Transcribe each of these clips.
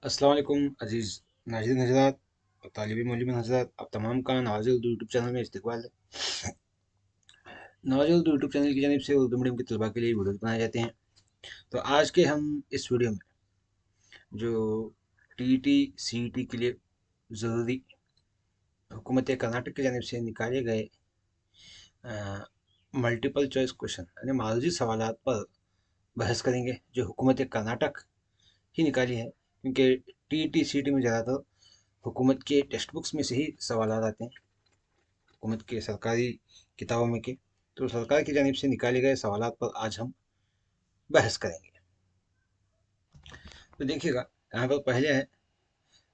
अस्सलाम वालेकुम अजीज़ नाज़रीन हज़रात और तालिबे मौलूम हज़रात, आप तमाम का नवाज़िल उर्दू यूट्यूब चैनल में इस्तकबाल है। नवाज़िल उर्दू यूट्यूब चैनल की जानिब से उर्दू मीडियम के तलबा के लिए वीडियोज़ बनाए जाते हैं। तो आज के हम इस वीडियो में जो टीईटी सीईटी के लिए ज़रूरी हुकूमत कर्नाटक की जानिब से निकाले गए मल्टीपल चॉइस क्वेश्चन यानी मारूजी सवालात पर बहस करेंगे, जो हुकूमत कर्नाटक ही निकाली है, क्योंकि टीईटी सीईटी में ज़्यादातर हुकूमत के टेक्स्ट बुक्स में से ही सवाल आते हैं, हुकूमत के सरकारी किताबों में के। तो सरकार की जानिब से निकाले गए सवालात पर आज हम बहस करेंगे। तो देखिएगा, यहाँ पर पहले है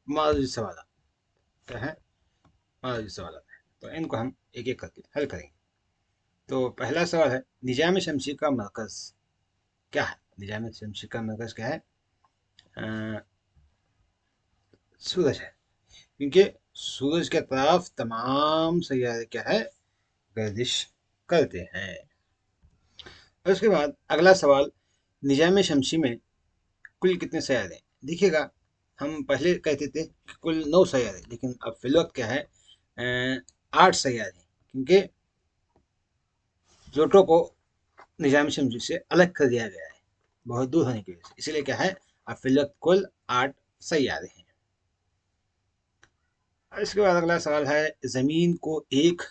मारूजी सवाल। क्या है? मारूजी सवाल है, तो इनको हम एक एक करके हल करेंगे। तो पहला सवाल है, निजाम शमशी का मरकज़ क्या है? निजाम शमशी का मरकज़ क्या है? सूरज है, क्योंकि सूरज के तरफ तमाम सैयारे क्या है, गर्दिश करते हैं। और उसके बाद अगला सवाल, निजाम शमसी में कुल कितने सैयारे हैं? देखिएगा, हम पहले कहते थे कि कुल 9 सैयारे, लेकिन अब फिलवक्त क्या है, 8 सैयारे, क्योंकि प्लूटो को निजाम शमसी से अलग कर दिया गया है बहुत दूर होने की वजह से। इसलिए क्या है, अब फिलवक्त कुल 8 सैयारे हैं। इसके बाद अगला सवाल है, ज़मीन को एक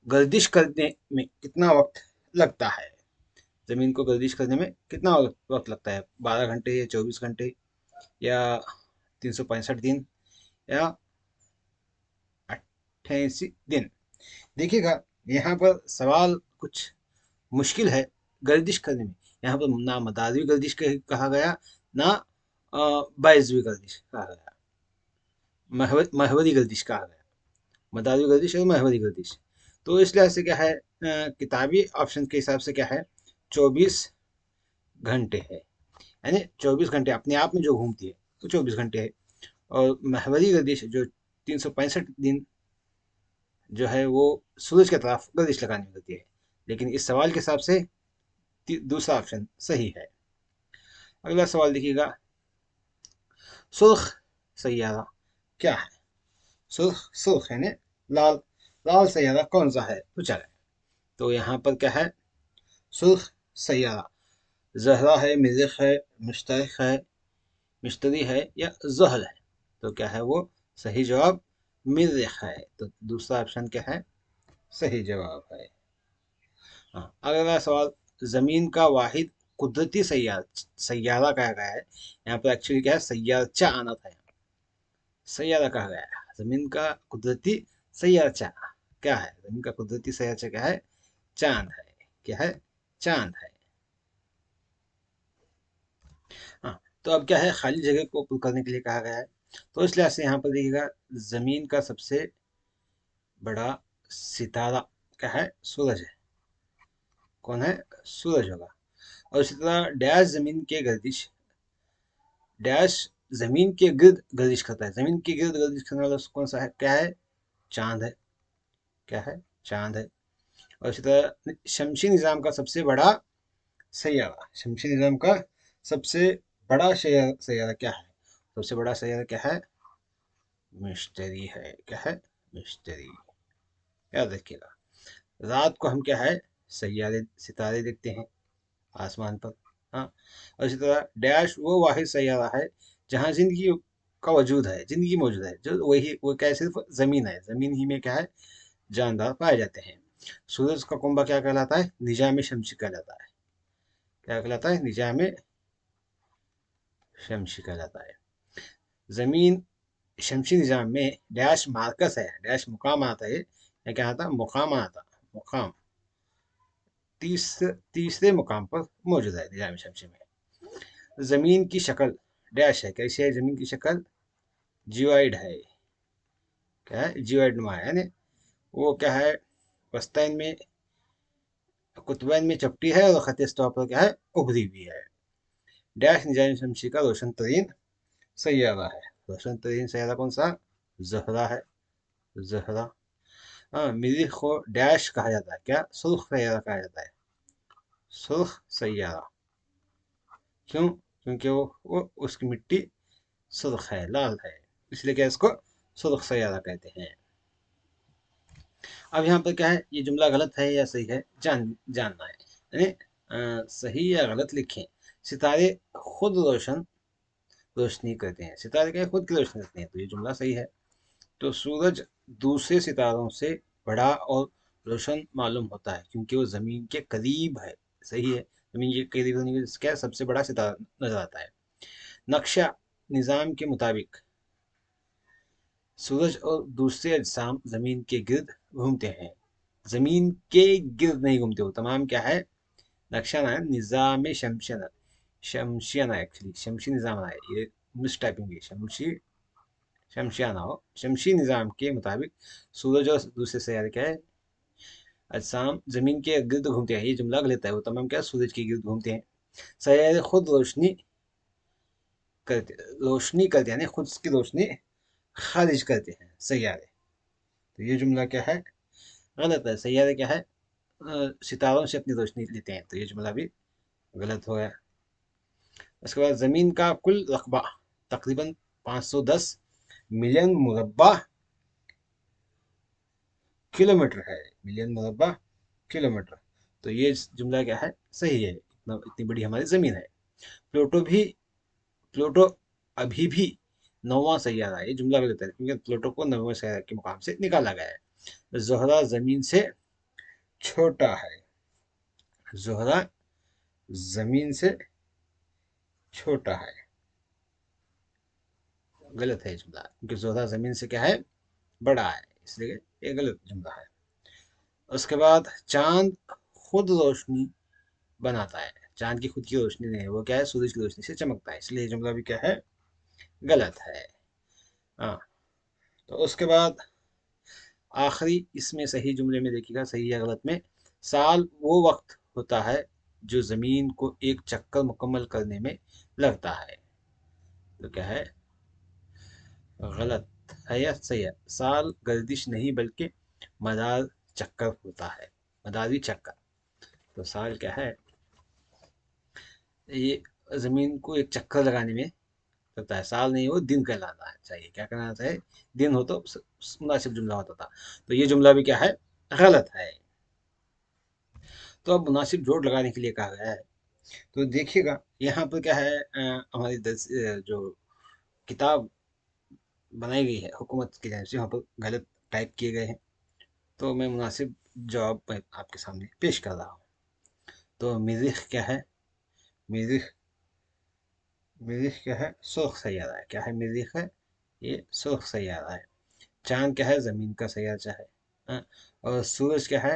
गर्दिश करने में कितना वक्त लगता है? ज़मीन को गर्दिश करने में कितना वक्त लगता है? 12 घंटे या 24 घंटे या 365 दिन या 88 दिन? देखिएगा, यहाँ पर सवाल कुछ मुश्किल है गर्दिश करने में। यहाँ पर ना मदारवी गर्दिश कहा गया, ना बाइजवी गर्दिश कहा गया, महवरी गर्दिश कहा गया। मदारवी गर्दिश और महवरी गर्दिश। तो इस लिहाज से क्या है, किताबी ऑप्शन के हिसाब से क्या है, 24 घंटे है, यानी 24 घंटे अपने आप में जो घूमती है तो 24 घंटे है। और महवरी गर्दिश जो 365 दिन जो है वो सूरज की तरफ गर्दिश लगानी होती है। लेकिन इस सवाल के हिसाब से दूसरा ऑप्शन सही है। अगला सवाल देखिएगा, सुर्ख सैयारा क्या है? सुर्ख सुर्ख यानी लाल, लाल सैयारा कौन सा है पूछा गया। तो यहाँ पर क्या है, सुर्ख सैयारा जहरा है, मरीख है, मुश्तरिक है, मिश्तरी है या जहल है? तो क्या है वो सही जवाब? मरीख है। तो दूसरा ऑप्शन क्या है, सही जवाब है। हाँ, अगला सवाल, जमीन का वाहिद कुदरती सैयारा कहा गया है। यहाँ पर एक्चुअली क्या है, सैयारचा आना था, सैयारा कहा गया है। जमीन का कुदरती सैयारचा क्या है? जमीन का कुदरती सैयारचा क्या है? चांद है। क्या है? चांद है। हाँ, तो अब क्या है, खाली जगह को पुर करने के लिए कहा गया है। तो इस लिहाज से यहाँ पर देखिएगा, जमीन का सबसे बड़ा सितारा क्या है? सूरज है। कौन है? सूरज होगा। और इसी तरह डैश जमीन के गर्दिश, डैश जमीन के गिर्द गर्दिश करता है। जमीन के गिर्द गर्दिश करने वाला कौन सा है? क्या है? चांद है। क्या है? चांद है। और इसी तरह शमसी निज़ाम का सबसे बड़ा सैयारा, शमसी निज़ाम का सबसे बड़ा सैयारा क्या है? सबसे बड़ा सैयारा क्या है? मिश्तरी है। क्या है? मिश्तरी। याद रखिएगा, रात को हम क्या है, सैयारे सितारे देखते हैं आसमान पर। हाँ, और इसी तरह डैश वो वाहिद सैयारा है जहाँ जिंदगी का वजूद है, जिंदगी मौजूद है, जो वही वो क्या है, सिर्फ जमीन है, जमीन ही में क्या है, जानदार पाए जाते हैं। सूरज का कुंभा क्या कहलाता है? निजाम शमसी कहलाता है। क्या कहलाता है? निजाम शमसी कहलाता है। जमीन शमसी निजाम में डैश मार्कस है, डैश मुकाम आता है, या क्या आता है, मुकाम आता, मुकाम तीसरे मुकाम पर मौजूद है निजाम शमसी में। जमीन की शक्ल डैश है, कैसी है जमीन की शक्ल? जियोइड है। क्या है? जियोइड नुमा है, यानी वो क्या है, वस्ताइन में, कुतुबैन में चपटी है और खत इस्वा पर क्या है, उभरी हुई है। डैश निजाम शमसी का रोशन तरीन सैयारा है। रोशन तरीन सैयारा कौन सा? जहरा है। जहरा। हाँ, मरीख को डैश कहा जाता है, क्या? सुर्ख सैयारा कहा जाता है। सुर्ख सैयारा। क्यों? क्योंकि वो उसकी मिट्टी सुर्ख है, लाल है, इसलिए क्या इसको सुर्ख सैयारा कहते हैं। अब यहाँ पर क्या है, ये जुमला गलत है या सही है जानना है, यानी सही या गलत लिखें। सितारे खुद रोशनी करते हैं, सितारे क्या है, खुद की रोशनी करते हैं, तो ये जुमला सही है। तो सूरज दूसरे सितारों से बड़ा और रोशन मालूम होता है क्योंकि वो जमीन के करीब है। सही है, जमीन के करीब होने की वजह से क्या है, सबसे बड़ा सितारा नजर आता है। नक्शा निजाम के मुताबिक सूरज और दूसरे अजसाम जमीन के गिर्द घूमते हैं। जमीन के गिर्द नहीं घूमते, वो तमाम क्या है, नक्शा ना है, निजाम शमशियाना, शमशियाना एक्चुअली शमशी निजाम है, ये मिस टाइपिंग है, शमशी शमशियाना हो, शमशी निजाम के मुताबिक सूरज और दूसरे सैयारे क्या है, अजसाम जमीन के गिर्द घूमते हैं। ये जुमला गलत है, वो तमाम क्या सूरज के गिर्द घूमते हैं। सैयारे खुद रोशनी करते हैं, यानी खुद की रोशनी खारिज करते हैं सैयारे। तो ये जुमला क्या है, गलत है। सैयारे क्या है, सितारों से अपनी रोशनी लेते हैं, तो ये जुमला भी गलत हो गया। उसके बाद ज़मीन का कुल रकबा तकरीबन 510 मिलियन मुरब्बा किलोमीटर है, मिलियन मुरब्बा किलोमीटर। तो ये जुमला क्या है, सही है, इतनी बड़ी हमारी ज़मीन है। प्लूटो भी प्लूटो अभी भी 9वां सैयारा है, ये जुमला गलत है क्योंकि प्लूटो को 9वें सैयारा के मुकाम से निकाला गया है। जोहरा ज़मीन से छोटा है, जोहरा ज़मीन से छोटा है, गलत है जुमला, क्योंकि जोहरा ज़मीन से क्या है, बड़ा है, इसलिए ये गलत जुमला है। उसके बाद चांद खुद रोशनी बनाता है, चांद की खुद की रोशनी नहीं है, वो क्या है, सूरज की रोशनी से चमकता है, इसलिए ये जुमला भी क्या है, गलत है। हाँ, तो उसके बाद आखिरी इसमें सही जुमले में देखिएगा, सही या गलत में, साल वो वक्त होता है जो जमीन को एक चक्कर मुकम्मल करने में लगता है। तो क्या है, गलत है या सही है, साल गर्दिश नहीं बल्कि मदार चक्कर होता है, मदारी चक्कर। तो साल क्या है, ये जमीन को एक चक्कर लगाने में लगता है, साल नहीं, वो दिन कहलाना है चाहिए, क्या कहना चाहिए, दिन हो तो मुनासिब जुमला होता था। तो ये जुमला भी क्या है, गलत है। तो अब मुनासिब जोड़ लगाने के लिए कहा गया है। तो देखिएगा यहाँ पर क्या है, हमारी जो किताब बनाई गई है हुकूमत की जानिब से, वहाँ पर गलत टाइप किए गए हैं, तो मैं मुनासिब जवाब मैं आपके सामने पेश कर रहा हूँ। तो मरीख क्या है, मरीख मरीख क्या है, सुर्ख सैयारा है, क्या है, मरीख है, ये सुर्ख सैयारा है। चांद क्या है, ज़मीन का सैयारा है। हाँ, और सूरज क्या है,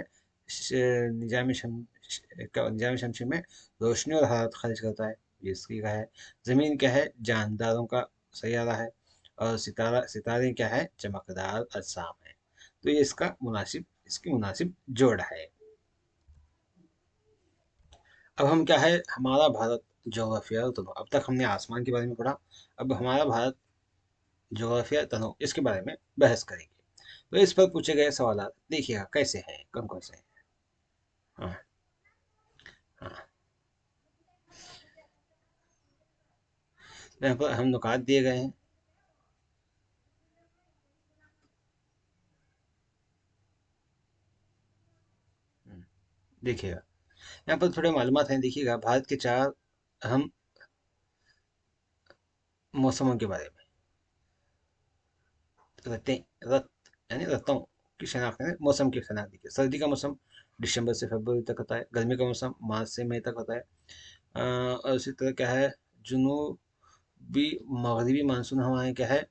निजाम निजाम शमसी में रोशनी और हरारत खारिज करता है, ये इसकी का है। ज़मीन क्या है, जानदारों का सैयारा है। और सितारे क्या है, चमकदार अजसाम है। तो ये इसकी मुनासिब जोड़ है। अब हम क्या है, हमारा भारत जोग्राफिया, तो अब तक हमने आसमान के बारे में पढ़ा, अब हमारा भारत जोग्राफिया तनो इसके बारे में बहस करेंगे। तो इस पर पूछे गए सवाल देखिएगा कैसे हैं, कौन कौन से हैं। हाँ, हाँ, तो यहाँ पर हम नुकात दिए गए हैं। देखिएगा यहाँ पर थोड़े मालूमात हैं, देखिएगा भारत के 4 अहम मौसमों के बारे में, रतें रत यानी रतों की शनाख्त है, मौसम की शनाख्त। देखिए, सर्दी का मौसम दिसंबर से फरवरी तक होता है, गर्मी का मौसम मार्च से मई तक होता है। और इसी तरह क्या है, जुनूबी मगरबी मानसून हवाएं क्या है,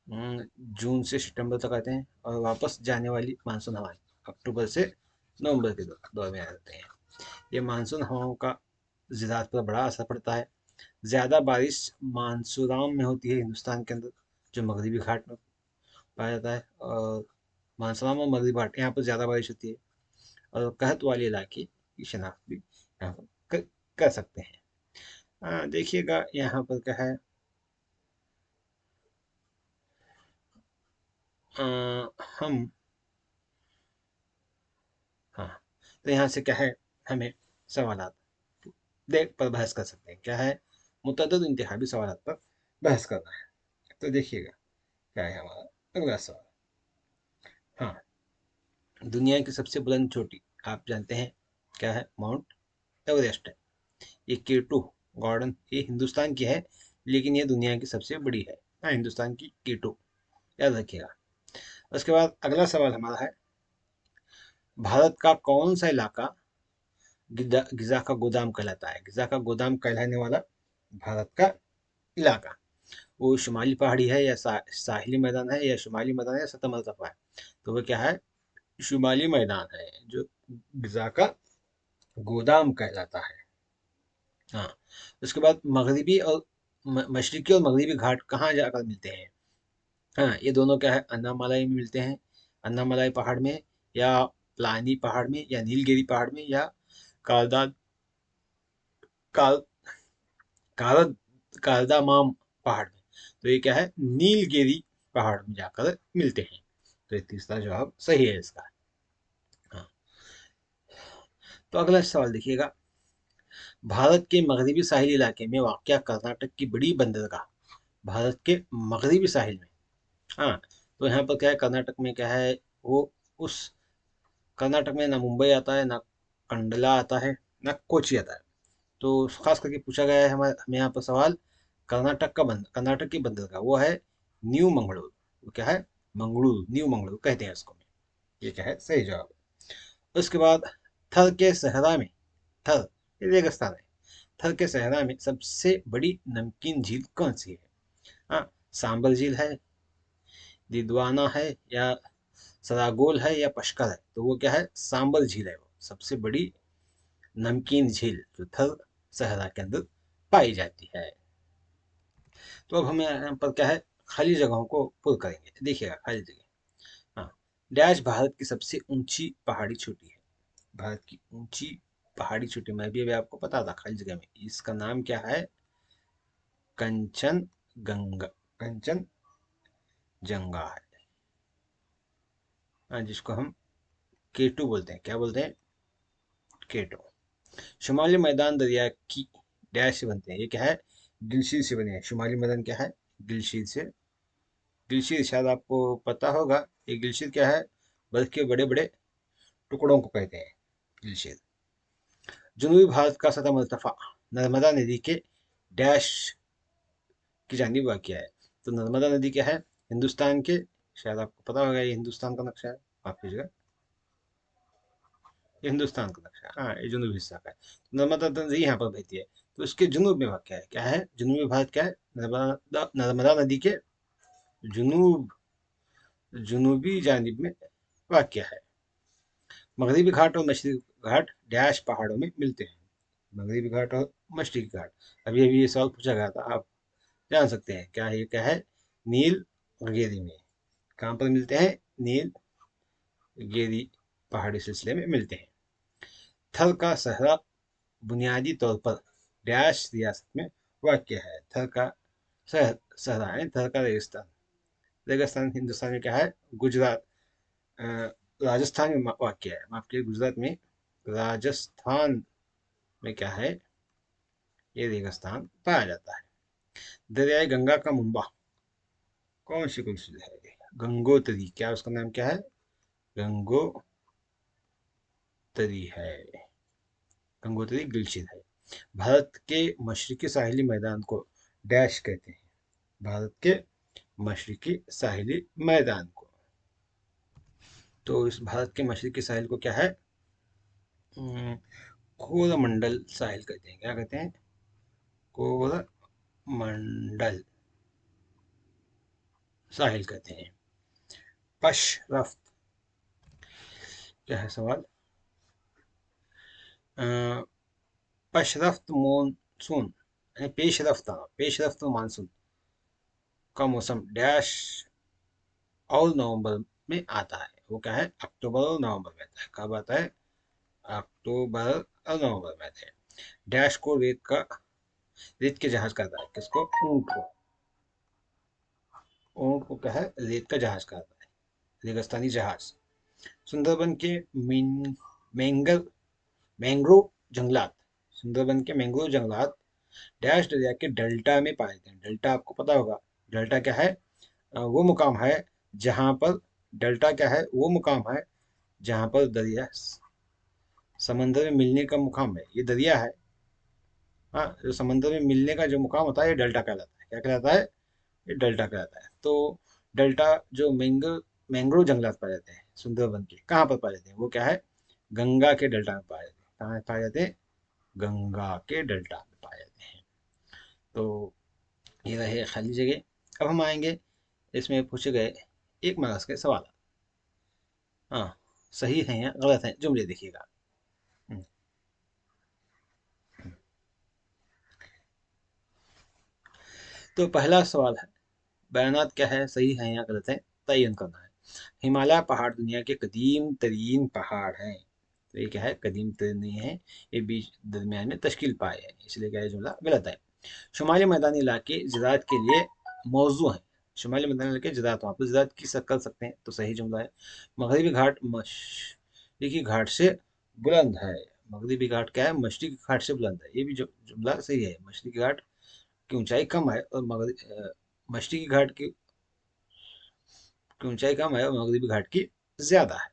जून से सितंबर तक आते हैं, और वापस जाने वाली मानसून हवाएं अक्टूबर से नवंबर के दौर में आ जाते हैं। ये मानसून हवाओं का ज़राअत पर बड़ा असर पड़ता है। ज़्यादा बारिश मानसूराम में होती है, हिंदुस्तान के अंदर, जो मगरबी घाट में पाया जाता है। और मानसूराम और मगरबी घाट यहाँ पर ज़्यादा बारिश होती है, और कहत वाले इलाके की शनाख्त भी यहाँ पर कर सकते हैं। देखिएगा यहाँ पर क्या है, अ, हम, हाँ, तो यहाँ से क्या है, हमें सवाल देख पर बहस कर सकते हैं, क्या है, मुतअद्दिद इंतखाबी सवालात पर बहस करना है। तो देखिएगा क्या है हमारा अगला सवाल। हाँ, दुनिया की सबसे बुलंद चोटी आप जानते हैं क्या है? माउंट एवरेस्ट है। ये केटू गार्डन ये हिंदुस्तान की है, लेकिन ये दुनिया की सबसे बड़ी है। हाँ, हिंदुस्तान की केटू, याद रखिएगा। उसके बाद अगला सवाल हमारा है, भारत का कौन सा इलाका गिजा का गोदाम कहलाता है? गिजा का गोदाम कहलाने वाला भारत का इलाका, वो शुमाली पहाड़ी है या साहिली मैदान है, या शुमाली मैदान है या सतह मरतफा है? तो वो क्या है? शुमाली मैदान है, जो गिजा का गोदाम कहलाता है। हाँ, उसके बाद मगरिबी और मशरकी और मगरिबी घाट कहाँ जाकर मिलते हैं? हाँ, ये दोनों क्या है? अन्नामलाई में मिलते हैं। अन्नामलाई पहाड़ में, या प्लानी पहाड़ में, या नीलगिरी पहाड़ में, या कालदा काल कारद कारदामाम पहाड़ में। तो ये क्या है? नीलगिरी पहाड़ में जाकर मिलते हैं। तो ये तीसरा जवाब सही है इसका। हाँ, तो अगला सवाल देखिएगा, भारत के मगरबी साहिली इलाके में वाक़या कर्नाटक की बड़ी बंदरगाह, भारत के मगरबी साहिल में। हाँ, तो यहाँ पर क्या है? कर्नाटक में क्या है? वो उस कर्नाटक में ना मुंबई आता है, ना कंडला आता है, ना कोची आता है। तो खास करके पूछा गया है हमें यहाँ पर सवाल, कर्नाटक की बंदरगाह वो है न्यू मंगलूर। वो क्या है? मंगलूर, न्यू मंगलूर कहते हैं उसको। ये क्या है? सही जवाब। उसके बाद थर के सहरा में, थर ये रेगिस्तान है, थर के सहरा में सबसे बड़ी नमकीन झील कौन सी है? हाँ, सांबर झील है, दिदवाना है, या सरागोल है, या पशकर है? तो वो क्या है? सांबर झील है, वो सबसे बड़ी नमकीन झील जो थर सहरा के अंदर पाई जाती है। तो अब हमें यहाँ पर क्या है? खाली जगहों को पुर करेंगे। देखिएगा खाली जगह। हाँ, डैश भारत की सबसे ऊंची पहाड़ी चोटी है। भारत की ऊंची पहाड़ी चोटी, मैं भी अभी आपको पता था खाली जगह में, इसका नाम क्या है? कंचन गंगा, कंचन जंगा है। हाँ, जिसको हम केटू बोलते हैं। क्या बोलते हैं? केटू। शुमाली मैदान दरिया की डैश से बनते हैं। ये क्या है? गिलशीर से बने हैं। शुमाली मैदान क्या है? गिलशीर से। गिलशीर शायद आपको पता होगा। ये गिलशीर क्या है? बर्फ के बड़े बड़े टुकड़ों को कहते हैं गिलशीर। जनूबी भारत का सतह मरतफा नर्मदा नदी के डैश की जानिब वाक़या है। तो नर्मदा नदी क्या है? हिंदुस्तान के, शायद आपको पता होगा, ये हिंदुस्तान का नक्शा है। माफ कीजिएगा, ये हिंदुस्तान का नक्शा है। हाँ, ये जनूबी हिस्सा का है। तो नर्मदा नदी यहाँ पर बहती है, तो इसके जनूब में वाक़या है। क्या है? जनूबी भारत क्या है? नर्मदा नदी के जनूब जनूबी जानिब में वाक़या है। मगरबी घाट और मशरकी घाट डैश पहाड़ों में मिलते हैं। मगरबी घाट और मशरकी घाट, अभी अभी ये सवाल पूछा गया था, आप जान सकते हैं क्या है? ये क्या है? नीलगिरी में। कहाँ पर मिलते हैं? नीलगिरी पहाड़ी सिलसिले में मिलते हैं। थल का सहरा बुनियादी तौर पर डैश रियासत में वाक़ है। थल का सहरा है, थल का रेगिस्तान। रेगिस्तान हिंदुस्तान में क्या है? गुजरात, अ, राजस्थान में वाक़ है। माफ कीजिए, गुजरात में, राजस्थान में क्या है? ये रेगिस्तान पाया जाता है। दरियाई गंगा का मुंबा कौन सी है? गंगोत्री। क्या उसका नाम क्या है? गंगोत्री है। गंगोत्री गिलशित है। भारत के मशरकी साहिली मैदान को डैश कहते हैं। भारत के मशरकी साहिली मैदान को, तो इस भारत के मशरकी साहिल को क्या है? कोरमंडल साहिल कहते हैं। क्या कहते हैं? कोरमंडल साहिल कहते हैं। पशरफ, क्या है सवाल? अ, पशरफ्त मानसून, पेशरफ्त मानसून का मौसम डैश और नवंबर में आता है। वो क्या है? अक्टूबर और नवंबर में आता है। कब आता है? अक्टूबर और नवंबर में आता है। डैश को रेत के जहाज कहता है। किसको? ऊंट को। ऊंट को क्या है? रेत का जहाज कहता है, रेगिस्तानी जहाज। सुंदरबन के मैंग्रोव जंगलात, सुंदरबन के मैंग्रोव जंगलात डैश दरिया के डेल्टा में पाए जाते हैं। डेल्टा आपको पता होगा, डेल्टा क्या है? वो मुकाम है जहां पर, डेल्टा क्या है? वो मुकाम है जहां पर दरिया समंदर में मिलने का मुकाम है, ये दरिया है। हाँ, जो समंदर में मिलने का जो मुकाम होता है ये डेल्टा कहलाता है। क्या कहलाता है? ये डेल्टा कहलाता है। तो डेल्टा जो मैंग्रोव जंगलात पाए जाते हैं सुंदरबन के, कहाँ पर पाए जाते हैं? वो क्या है? गंगा के डेल्टा में पाए जाते हैं। कहाँ पाए जाते हैं? गंगा के डेल्टा में पाए जाते हैं। तो ये रहे खाली जगह। अब हम आएंगे, इसमें पूछे गए एक मार्क्स के सवाल। हाँ, सही है या गलत है जुमले देखिएगा। हम्म, तो पहला सवाल है, बयानात क्या है, सही है या गलत है, तयन करना है। हिमालय पहाड़ दुनिया के कदीम तरीन पहाड़ हैं। तो ये क्या है? कदीम तरीन नहीं है, ये बीच दरमियान में तश्कील पाए है, इसलिए क्या है जुमला गलत है। शुमाली मैदानी इलाके ज़राअत के लिए मौजू हैं। शुमाली मैदानी इलाके ज़राअत, वहाँ पर ज़राअत की कर सकते हैं, तो सही जुमला है। मगरबी घाट मशरिकी घाट से बुलंद है। मगरबी घाट क्या है? मशरिकी घाट से बुलंद है, ये भी जुमला सही है। मशरिकी घाट की ऊंचाई कम है और मशरिकी घाट की ऊंचाई कम है और मगरबी घाट की ज्यादा है।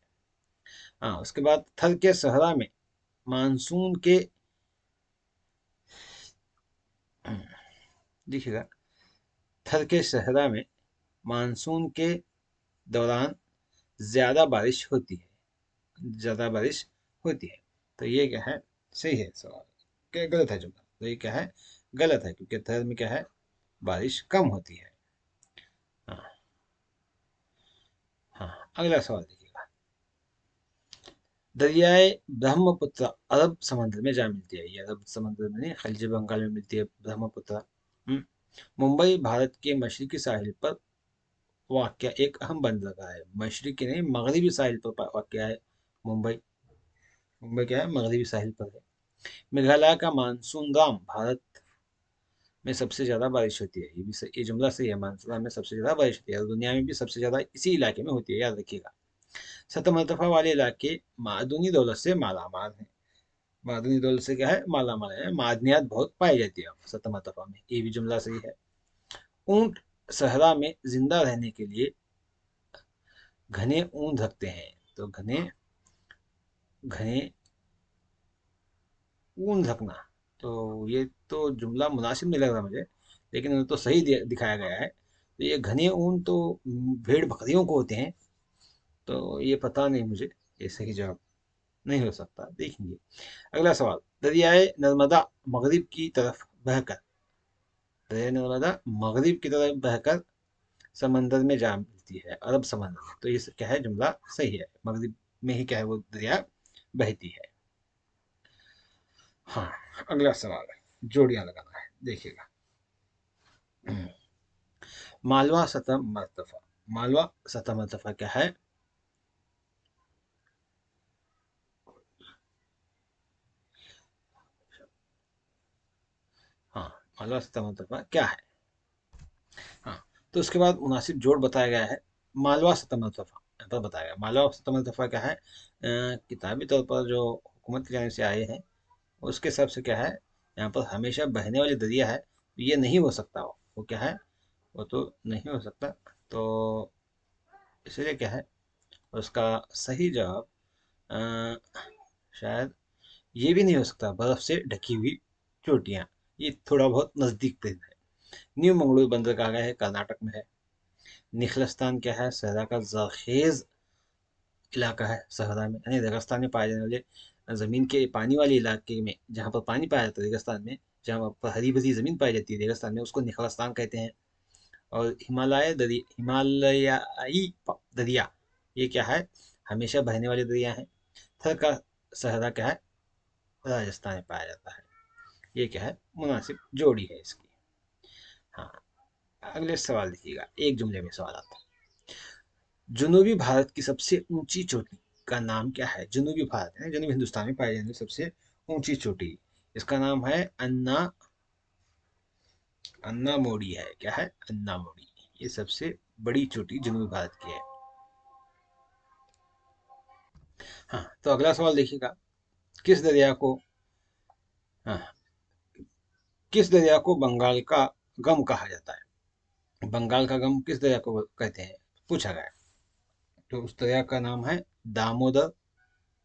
हाँ, उसके बाद थर के सहरा में मानसून के, देखिएगा, थर के सहरा में मानसून के दौरान ज्यादा बारिश होती है, ज्यादा बारिश होती है। तो ये क्या है? सही है सवाल, क्या गलत है जुमला? तो ये क्या है? गलत है, क्योंकि थर में क्या है? बारिश कम होती है। हाँ। हाँ, अगला सवाल देखिएगा। दरियाए ब्रह्मपुत्र अरब समंदर में जा मिलती है। ये अरब समंदर में नहीं, खलीज बंगाल में मिलती है ब्रह्मपुत्र। मुंबई भारत के मशरकी साहिल पर वाक़या एक अहम बंदरगाह है। मशरकी नहीं, मगरबी साहिल पर वाक़या है मुंबई। मुंबई क्या है? मगरबी साहिल पर है। मेघालय का मानसून गाम भारत में सबसे ज्यादा बारिश होती है। ये भी ये जुमला सही है, मानसून में सबसे ज्यादा बारिश होती है और दुनिया में भी सबसे ज्यादा इसी इलाके में होती है, याद रखिएगा। सतमरतफा वाले इलाके मादनी दौलत से मालामाल हैं। मादनी दौलत से क्या है? मालामाल है, मादनियात बहुत पाई जाती है सतमरतफा में, ये भी जुमला सही है। ऊंट सहरा में जिंदा रहने के लिए घने ऊन रखते हैं। तो घने घने ऊन रखना, तो ये तो जुमला मुनासिब नहीं लग रहा मुझे, लेकिन वो तो सही दिखाया गया है। तो ये घने ऊन तो भेड़ बकरियों को होते हैं, तो ये पता नहीं मुझे, ये सही जवाब नहीं हो सकता, देखेंगे। अगला सवाल, दरियाए नर्मदा मगरिब की तरफ बहकर, दरियाए नर्मदा मगरिब की तरफ बहकर समंदर में जा मिलती है, अरब समंदर में। तो ये क्या है? जुमला सही है, मगरिब में ही क्या है? वो दरिया बहती है। हाँ, अगला सवाल है, जोड़ियां लगाना है, देखिएगा। मालवा सतह मर्तफा, मालवा सतह मर्तफा क्या है? हाँ, मालवा सतह मर्तफा क्या है? हाँ, तो उसके बाद मुनासिब जोड़ बताया गया है। मालवा सतह मर्तफा यहाँ पर बताया गया। मालवा सतह मर्तफा क्या है? किताबी तौर पर जो हुकूमत की जानिब से आए हैं उसके हिसाब से क्या है, यहाँ पर हमेशा बहने वाली दरिया है, तो ये नहीं हो सकता। वो क्या है? वो तो नहीं हो सकता। तो इसलिए क्या है उसका सही जवाब? अ, शायद ये भी नहीं हो सकता, बर्फ से ढकी हुई चोटियां, ये थोड़ा बहुत नजदीक पे है। न्यू मंगलुरु बंदरगाह है, कर्नाटक में है। निखलस्तान क्या है? सहरा का जरखेज इलाका है सहरा में, यानी रेगिस्तान में पाए जाने वाले जमीन के पानी वाले इलाके में, जहाँ पर पानी पाया जाता है रेगिस्तान में, जहाँ पर हरी भरी जमीन पाई जाती है रेगिस्तान में, उसको निखलस्तान कहते हैं। और हिमालयाई दरिया, ये क्या है? हमेशा बहने वाली दरिया है। थर का सहरा क्या है? राजस्थान में पाया जाता है। ये क्या है? मुनासिब जोड़ी है इसकी। हाँ, अगले सवाल देखिएगा, एक जुमले में सवाल आता है। जनूबी भारत की सबसे ऊंची चोटी का नाम क्या है? जनूबी भारत है, जनूबी हिंदुस्तान में पाई जाने वाली सबसे ऊंची चोटी, इसका नाम है अन्ना मोड़ी है। क्या है? अन्ना मोड़ी, ये सबसे बड़ी चोटी जनूबी भारत की है। हाँ, तो अगला सवाल देखिएगा, किस दरिया को, हाँ, किस दरिया को बंगाल का गम कहा जाता है? बंगाल का गम किस दरिया को कहते हैं, पूछा गया। तो उस दरिया का नाम है दामोदर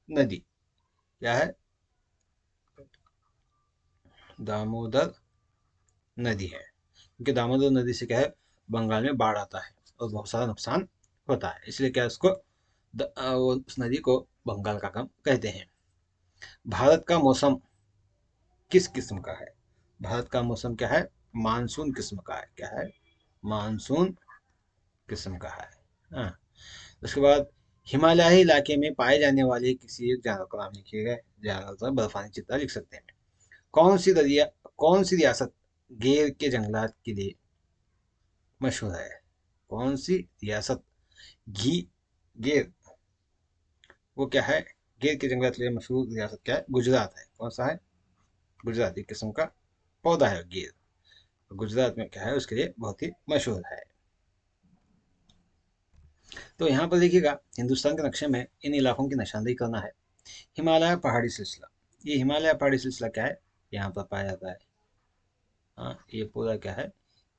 नदी। क्या है? दामोदर नदी है, क्योंकि दामोदर नदी से क्या है, बंगाल में बाढ़ आता है और बहुत सारा नुकसान होता है, इसलिए क्या उसको उस नदी को बंगाल का गम कहते हैं। भारत का मौसम किस किस्म का है? भारत का मौसम क्या है? मानसून किस्म का है। क्या है? मानसून किस्म का है। हाँ। उसके बाद हिमालयी इलाके में पाए जाने वाले किसी एक जानवर का नाम लिखिए गए। जानवर का बर्फानी चित्ता लिख सकते हैं। कौन सी दरिया कौन सी रियासत गेर के जंगलात के लिए मशहूर है? कौन सी रियासत घी गेर, वो क्या है, गेर के जंगलात के लिए मशहूर रियासत क्या है? गुजरात है। कौन सा है? गुजरात। एक किस्म का पौधा है गेर, गुजरात में क्या है, उसके लिए बहुत ही मशहूर है। तो यहाँ पर देखिएगा, हिंदुस्तान के नक्शे में इन इलाकों की निशानदेही करना है। हिमालय पहाड़ी सिलसिला, ये हिमालय पहाड़ी सिलसिला क्या है, यहाँ पर पाया जाता है। हाँ, ये पूरा क्या है,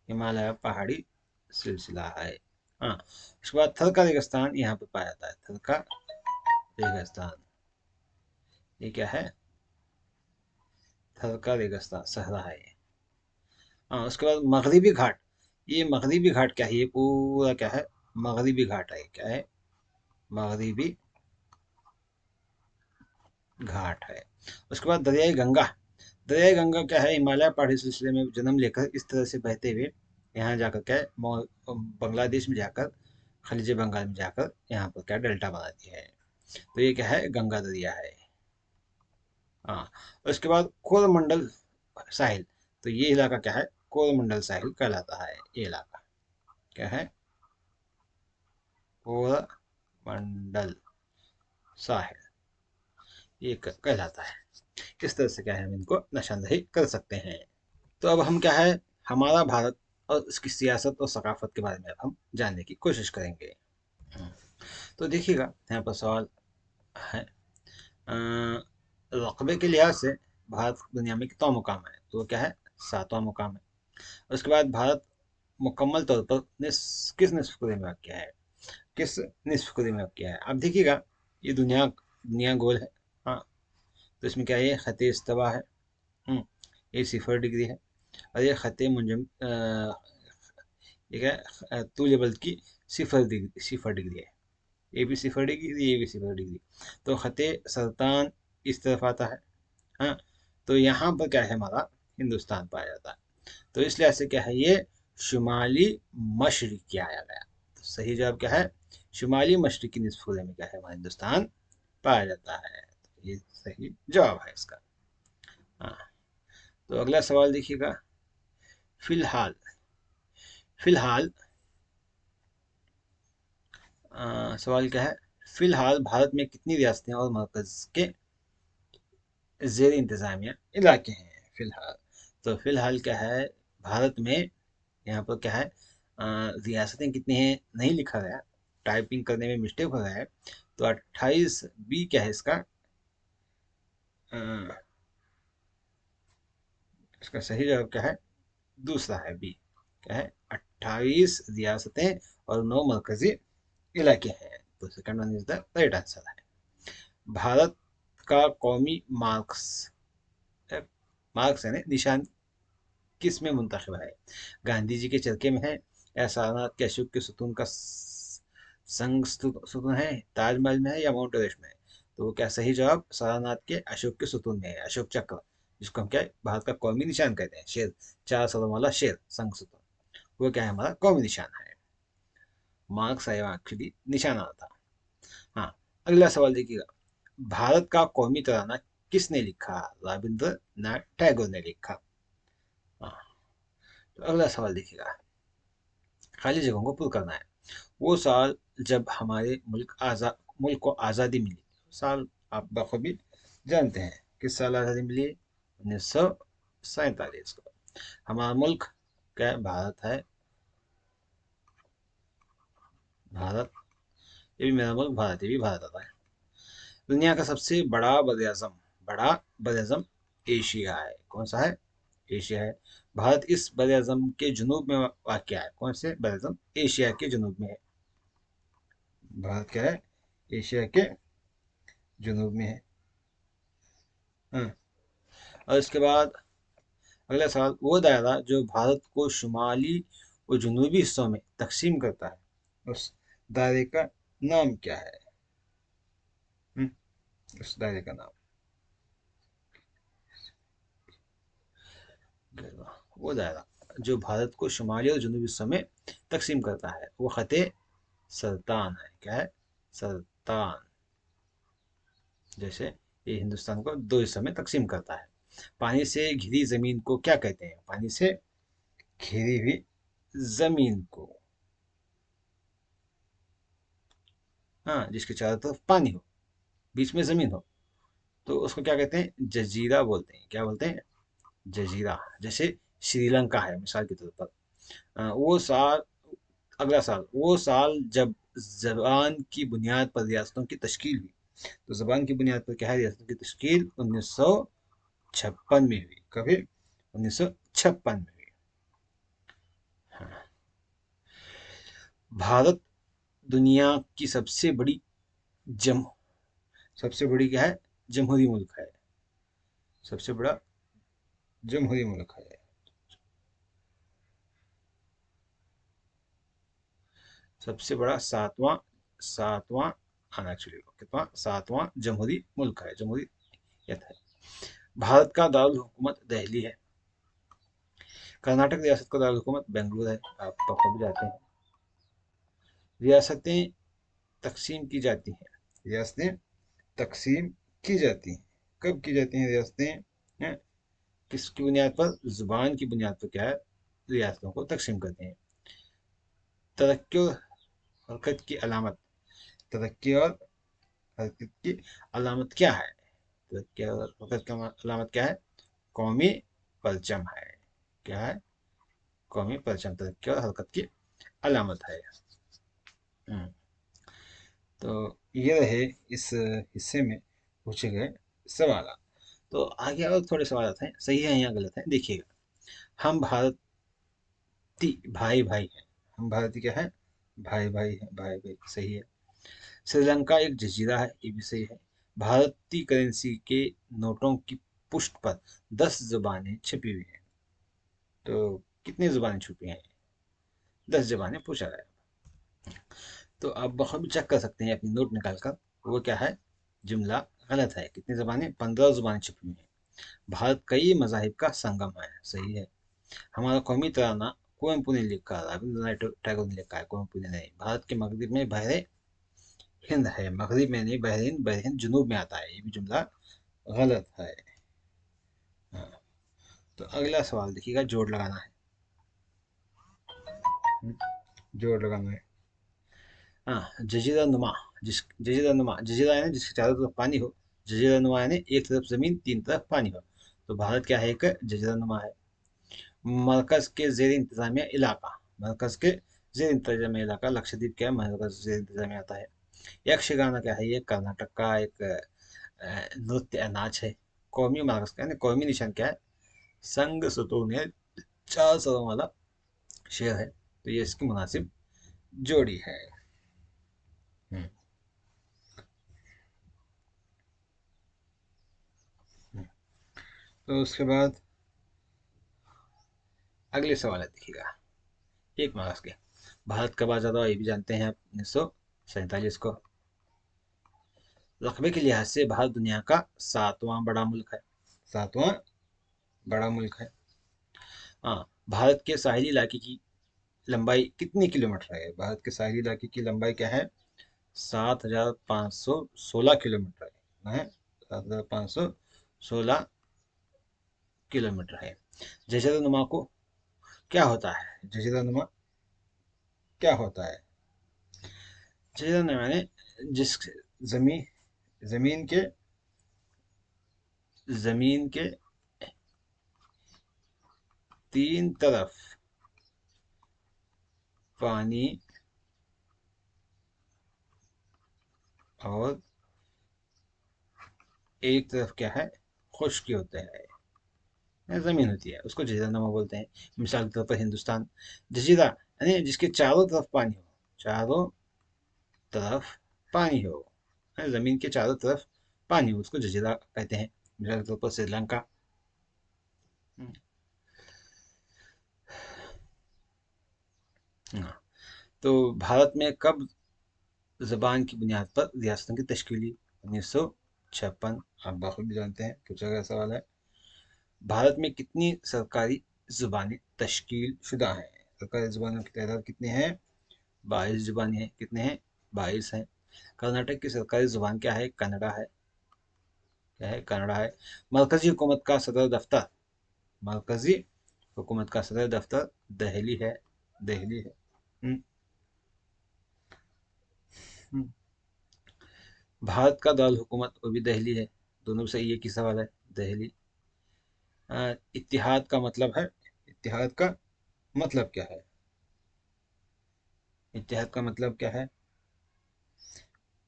हिमालय पहाड़ी सिलसिला है। हाँ। उसके बाद थर का रेगिस्तान यहाँ पर पाया जाता है। थर का रेगिस्तान, ये क्या है? थर का रेगिस्तान सहरा है ये। हाँ। उसके बाद मगरिबी घाट, ये मगरिबी घाट क्या है, ये पूरा क्या है, मगरिबी घाट है। क्या है? मगरिबी घाट है। उसके बाद दरियाई गंगा, दरियाई गंगा क्या है, हिमालय पहाड़ी सिलसिले में जन्म लेकर इस तरह से बहते हुए यहाँ जाकर क्या है, बांग्लादेश में जाकर, खलीज बंगाल में जाकर यहाँ पर क्या डेल्टा बनाती है। तो ये क्या है, गंगा दरिया है। हाँ। उसके बाद कोरमंडल साहिल, तो ये इलाका क्या है, कोरमंडल साहिल कहलाता है। ये इलाका क्या है? कोरमंडल साहिल, ये कहलाता है। इस तरह से क्या है, हम इनको निशानदेही कर सकते हैं। तो अब हम क्या है, हमारा भारत और उसकी सियासत और सकाफत के बारे में अब हम जानने की कोशिश करेंगे। तो देखिएगा, यहाँ पर सवाल है, रकबे के लिहाज से भारत दुनिया में कितना मुकाम है? तो वो क्या है, 7वां मुकाम है। उसके बाद भारत मुकम्मल तौर पर किस निस्फ कुरे में वाक़या है? किस निस्फ कुरे में वाक़या है? अब देखिएगा, ये दुनिया दुनिया गोल है। हाँ। तो इसमें क्या है, ये ख़त इस्तवा है। ये 0 डिग्री है। और ये ख़त मुंजम ये क्या है, तूल बल्द की 0 डिग्री है। ये भी 0 डिग्री, ये भी 0 डिग्री। तो ख़त सरतान इस तरफ आता है। हाँ। तो यहाँ पर क्या है, हमारा हिंदुस्तान पाया जाता है। तो इस लिहाज से क्या है, ये शुमाली मशरिकी आया गया। तो सही जवाब क्या है, शुमाली मशरिकी निस्फ कुरे में क्या है, हमारा हिंदुस्तान पाया जाता है। तो ये सही जवाब है इसका। हाँ। तो अगला सवाल देखिएगा, फिलहाल फिलहाल सवाल क्या है, फिलहाल भारत में कितनी रियासतें और मरकज के जेर इंतजामिया इलाके हैं? फिलहाल, तो फिलहाल क्या है, भारत में यहाँ पर क्या है, रियासतें कितनी हैं नहीं लिखा गया, टाइपिंग करने में मिस्टेक हो रहा है। तो 28 बी क्या है इसका, अ, इसका सही जवाब क्या है, दूसरा है बी। क्या है, 28 रियासतें और 9 मरकजी इलाके हैं। तो second one is the right answer है। भारत का कौमी मार्क्स, मार्क्स यानी निशान, किस में मुंतखब है? गांधी जी के चरखे में है, या सारनाथ के अशोक के सुतून का संग सुतून है, ताजमहल में है, या माउंट एवरेस्ट में है? तो वो क्या सही जवाब, सारनाथ के अशोक के सुतून में है, अशोक चक्र, जिसको हम क्या है, भारत का कौमी निशान कहते हैं, शेर, 4 सरों वाला शेर, संग सुतून, वो क्या है, हमारा कौमी निशान है। मार्क्स आया एक्चुअली निशाना था। हाँ। अगला सवाल देखिएगा, भारत का कौमी तराना किसने लिखा? रविंद्रनाथ टैगोर ने लिखा। हाँ। तो अगला सवाल देखिएगा, खाली जगहों को पूरा करना है। वो साल जब हमारे मुल्क को आज़ादी मिली, साल आप बखूबी जानते हैं, किस साल आज़ादी मिली? 1947 को। हमारा मुल्क क्या है? भारत है। भारत, ये भी मेरा मुल्क भारत, ये भी भारत आता है। दुनिया का सबसे बड़ा बद अज़म एशिया है। कौन सा है? एशिया है। भारत इस बड़े आजम के जुनूब में वाक़ है। कौन से बड़े आजम? एशिया के जुनूब में है। भारत क्या है? एशिया के जुनूब में है। हाँ। और इसके बाद अगला सवाल, वो दायरा जो भारत को शुमाली और जनूबी हिस्सों में तकसीम करता है, उस दायरे का नाम क्या है? हम्म, उस दायरे का नाम, वो दायरा जो भारत को शुमाली और जनूबी हिस्सों में तकसीम करता है, वो खते सुल्तान है। क्या है? सुल्तान। जैसे ये हिंदुस्तान को दो हिस्सों में तकसीम करता है। पानी से घिरी जमीन को क्या कहते हैं? पानी से घिरी हुई जमीन को, हाँ, जिसके चारों तरफ पानी हो, बीच में जमीन हो, तो उसको क्या कहते हैं? जजीरा बोलते हैं। क्या बोलते हैं? जजीरा। जैसे श्रीलंका है मिसाल के तौर पर। वो साल, अगला साल, वो साल जब जबान की बुनियाद पर रियासतों की तश्कील हुई। तो जबान की बुनियाद पर क्या है? रियासतों की तश्कील 1956 में हुई। कभी? 1956 में हुई। हाँ। भारत दुनिया की जम सबसे बड़ी क्या है? जमहूरी मुल्क है। सबसे बड़ा जमहूरी मुल्क है। सबसे बड़ा सातवां सातवां आना चाहिए। कितना? सातवां जमहूरी मुल्क है, जमहूरियत है। भारत का दारुल हुकूमत दिल्ली है। कर्नाटक रियासत का दारुल हुकूमत बेंगलुरु है। आप तो कब जाते हैं। रियासतें तकसीम की जाती हैं। रियासतें तकसीम की जाती हैं। कब की जाती हैं रियासतें? हैं? किसकी बुनियाद पर? जुबान की बुनियाद पर क्या है? रियासतों को तकसीम करते हैं। तरक्की और हरकत की अलामत। तरक्की और हरकत की अलामत क्या है? तरक्की और हरकत की अलामत क्या है? कौमी परचम है। क्या है? कौमी परचम तरक्की और हरकत की अलामत है। हम्म, तो ये रहे इस हिस्से में पूछे गए सवाल। तो आगे और थोड़े सवाल आते हैं, सही है या गलत है, देखिएगा। हम भारतीय भाई भाई हैं। हम भारतीय क्या है? भाई भाई है। भाई भाई सही है। श्रीलंका एक जजीरा है, ये भी सही है। भारतीय करेंसी के नोटों की पुष्ट पर 10 जुबानें छिपी हुई हैं। तो कितनी जुबानें छुपी हैं? 10 जुबानें पूछा गया। तो आप बखूबी चेक कर सकते हैं अपनी नोट निकाल कर। वो क्या है? जुमला गलत है। कितनी जुबानें? 15 जुबानें छुपी हुई हैं। भारत कई मजाहिब का संगम है। सही है। हमारा कौमी तराना कुवेम्पु ने लिखा, रविंद्रनाथ टैगोर ने लिखा है, कुवेम्पु ने नहीं। भारत के मगरब में बहरे हिंद है। मगरब में नहीं, बहरीन जुनूब में आता है। ये भी जुमला गलत है। हाँ। तो अगला सवाल देखिएगा, जोड़ लगाना है। हम्म, जोड़ लगाना है। हाँ, जजीरा नुमा। जजीरा नुमा, जजीरा यानी जिसके चारों तरफ पानी हो। जजीरा नुमा यानी एक तरफ जमीन, तीन तरफ पानी हो। तो भारत क्या है? एक जजीरा नुमा है। मरकज के जेर इंतजामिया इलाका। मरकज के जेर इंतजामिया इलाका लक्षद्वीप क्या है? मरकज जेर इंतजामिया आता है। यक्षगान क्या है? ये कर्नाटक का एक नृत्य नाच है। कौमी मरकज का यानी कौमी निशान क्या है? संग सुतून है, 4 स्वरों वाला शेर है। तो ये इसकी मुनासिब जोड़ी है। हम्म, हम्म। तो उसके बाद अगले सवाल है, देखिएगा। एक मार्क्स के। भारत कब आजाद हुआ? ये भी जानते हैं आप, 1947 को। रकबे के लिहाज से भारत दुनिया का 7वां बड़ा मुल्क है। 7वां बड़ा मुल्क है। हाँ। भारत के साहिली इलाके की लंबाई कितनी किलोमीटर है? भारत के साहिली इलाके की लंबाई क्या है? 7,516 किलोमीटर है। 7,516 किलोमीटर है। जजरनुमा को क्या होता है? जजरनुमा क्या होता है? जजरनुमा यानी जिस जमीन जमीन के जमीन के तीन तरफ पानी और एक तरफ क्या है? खुश्की होते हैं। ज़मीन होती है उसको जजीरानुमा बोलते हैं। मिसाल के तौर पर हिंदुस्तान, जजीरा यानी जिसके चारों तरफ पानी हो, चारों तरफ पानी हो, ज़मीन के चारों तरफ पानी हो, उसको जजीरा कहते हैं। मिसाल के तौर पर श्रीलंका। हाँ, तो भारत में कब ज़बान की बुनियाद पर रियासतों की तश्कील हुई? 1956। आप बखूबी जानते हैं, पूछा गया सवाल है। भारत में कितनी सरकारी ज़ुबानें तश्कील शुदा हैं? सरकारी ज़ुबानों की तादाद कितनी है? 22 ज़ुबानें हैं। कितने हैं? 22 हैं। कर्नाटक की सरकारी ज़ुबान क्या है? कन्नड़ा है। क्या है? कन्नड़ा है। मरकज़ी हुकूमत का सदर दफ्तर, मरकज़ी हुकूमत का सदर दफ्तर दिल्ली है। दिल्ली है। हम्म, हम्म। भारत का दारुल हुकूमत वो भी दिल्ली है। दोनों सही है कि सवाल है? दिल्ली। इत्तिहाद का मतलब है, इत्तिहाद का मतलब क्या है? इत्तिहाद का मतलब क्या है?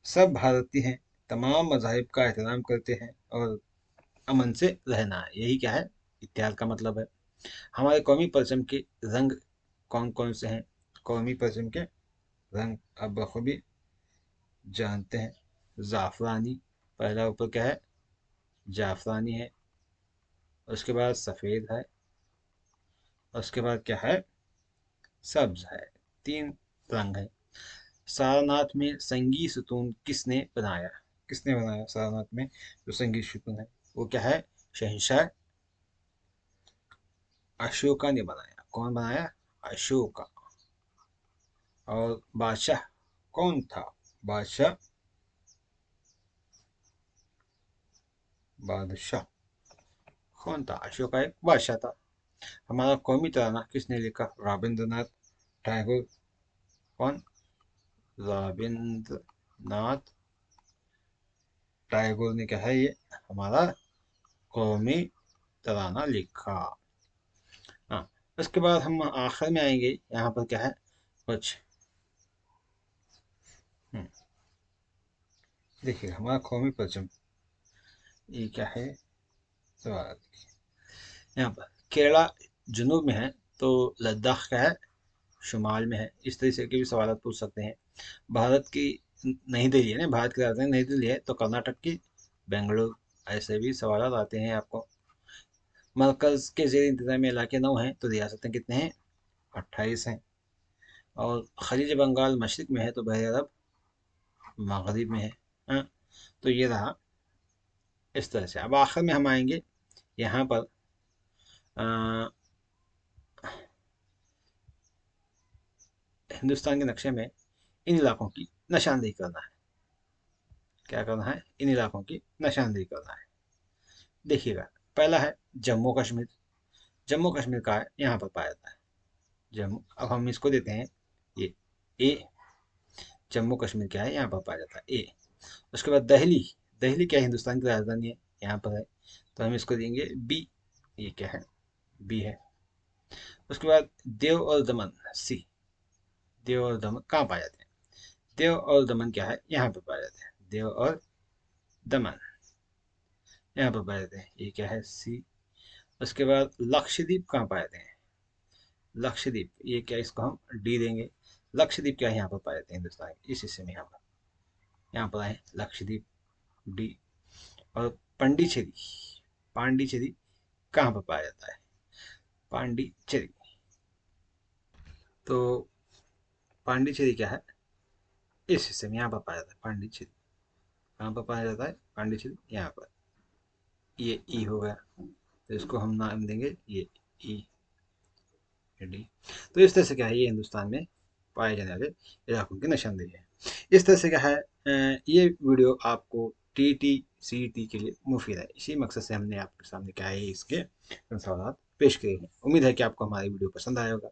सब भारतीय हैं, तमाम मज़ाहिब का एहतराम करते हैं और अमन से रहना है, यही क्या है? इत्तिहाद का मतलब है। हमारे कौमी परचम के रंग कौन कौन से हैं? कौमी परचम के रंग आप बखूबी जानते हैं। ज़ाफ़रानी, पहला ऊपर क्या है? जाफ़रानी है। उसके बाद सफ़ेद है। उसके बाद क्या है? सब्ज़ है। 3 रंग हैं। सारनाथ में संगीत सुतून किसने बनाया? किसने बनाया सारनाथ में जो संगीत सुतून है? वो क्या है? शहंशाह अशोका ने बनाया। कौन बनाया? अशोका। और बादशाह कौन था? बादशाह, बादशाह कौन था? अशोका एक बादशाह था। हमारा कौमी तराना किसने लिखा? रविंद्रनाथ टैगोर। कौन? रविंद्रनाथ टैगोर ने क्या है ये हमारा कौमी तराना लिखा। हाँ, उसके बाद हम आखिर में आएंगे। यहाँ पर क्या है कुछ, हम्म, देखिए हमारा कौमी परचम ये क्या है सवाल। यहाँ पर केरला जुनूब में है, तो लद्दाख क्या है? शुमाल में है। इस तरीके के भी सवाल पूछ सकते हैं। भारत की नई दिल्ली है ना, भारत की राजधानी नई दिल्ली है, तो कर्नाटक की बेंगलुरु। ऐसे भी सवाल आते हैं आपको। मरकज़ के जेर इंतजामी इलाके 9 हैं, तो रियासतें कितने हैं? 28 हैं। और खलीज बंगाल मशरक़ में है, तो बहर अरब मगरिब में है। हाँ, तो ये रहा इस तरह से। अब आखिर में हम आएंगे यहाँ पर, अ, हिंदुस्तान के नक्शे में इन इलाकों की निशानदेही करना है। क्या करना है? इन इलाकों की निशानदेही करना है। देखिएगा, पहला है जम्मू कश्मीर। जम्मू कश्मीर का है, यहाँ पर पाया जाता है जम्मू। अब हम इसको देते हैं ये ए। जम्मू कश्मीर क्या है? यहाँ पर पाया जाता है ए। उसके बाद दिल्ली। दिल्ली क्या है? हिंदुस्तान की राजधानी है, यहाँ पर है, तो हम इसको देंगे बी। ये क्या है? बी है। उसके बाद देव और दमन सी। देव और दमन कहाँ पाए जाते हैं? देव और दमन क्या है? यहाँ पर पाए जाते हैं। देव और दमन यहाँ पर पाए जाते हैं, ये क्या है? सी। उसके बाद लक्षद्वीप कहाँ पाए जाते हैं? लक्षद्वीप ये क्या, इसको हम डी देंगे। लक्षद्वीप क्या है? यहाँ पर पाए जाते हैं हिंदुस्तान के इस हिस्से में, यहाँ पर आए लक्षद्वीप, डी। और पांडिचेरी, पांडिचेरी कहाँ पर पाया जाता है? पांडिचेरी, तो पांडिचेरी क्या है? इस हिस्से में यहाँ पर पाया जाता है पांडिचेरी। कहाँ पर पाया जाता है पांडिचेरी? यहाँ पर। ये ई हो गया, तो इसको हम नाम देंगे ये ई, डी। तो इस तरह से क्या है, ये हिंदुस्तान में पाए जाने वाले इलाकों की निशानदेही है। इस तरह से क्या है, ये वीडियो आपको टी टी सी टी के लिए मुफीद है। इसी मकसद से हमने आपके सामने क्या है इसके सवाल पेश किए हैं। उम्मीद है कि आपको हमारी वीडियो पसंद आया होगा।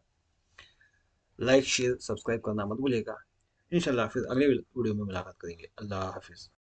लाइक शेयर सब्सक्राइब करना मत भूलिएगा। इंशाल्लाह फिर अगले वीडियो में मुलाकात करेंगे। अल्लाह हाफिज़।